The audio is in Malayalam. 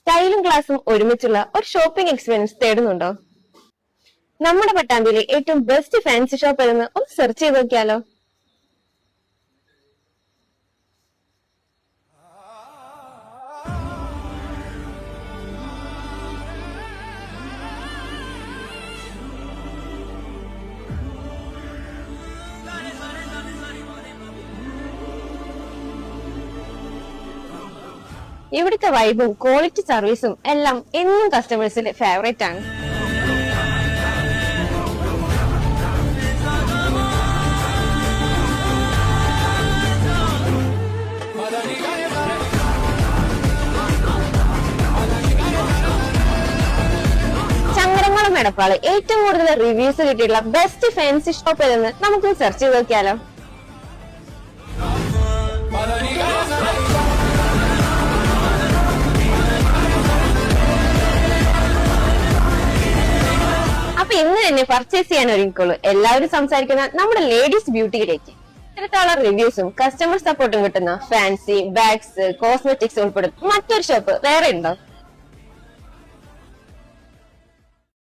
സ്റ്റൈലും ക്ലാസും ഒരുമിച്ചുള്ള ഒരു ഷോപ്പിംഗ് എക്സ്പീരിയൻസ് തേടുന്നുണ്ടോ? നമ്മുടെ പട്ടാമ്പിയിലെ ഏറ്റവും ബെസ്റ്റ് ഫാൻസി ഷോപ്പ് ഏതെന്ന് ഒന്ന് സെർച്ച് ചെയ്ത് നോക്കിയാലോ? ഇവിടുത്തെ വൈബും ക്വാളിറ്റി സർവീസും എല്ലാം എന്നും കസ്റ്റമേഴ്സിന്റെ ഫേവറേറ്റ് ആണ്. ചങ്ങരംകുളം എടപ്പാള് ഏറ്റവും കൂടുതൽ റിവ്യൂസ് കിട്ടിയിട്ടുള്ള ബെസ്റ്റ് ഫാൻസി ഷോപ്പ് ഏതെന്ന് നമുക്ക് സെർച്ച് ചെയ്ത് നോക്കിയാലോ? അപ്പൊ ഇന്ന് തന്നെ പർച്ചേസ് ചെയ്യാൻ ഒരുങ്ങിക്കോളൂ. എല്ലാവരും സംസാരിക്കുന്ന നമ്മുടെ ലേഡീസ് ബ്യൂട്ടിയിലേക്ക്. ഇത്തരത്തിലുള്ള റിവ്യൂസും കസ്റ്റമർ സപ്പോർട്ടും കിട്ടുന്ന ഫാൻസി ബാഗ്സ്, കോസ്മെറ്റിക്സ് ഉൾപ്പെടുന്ന മറ്റൊരു ഷോപ്പ് വേറെ ഉണ്ടോ?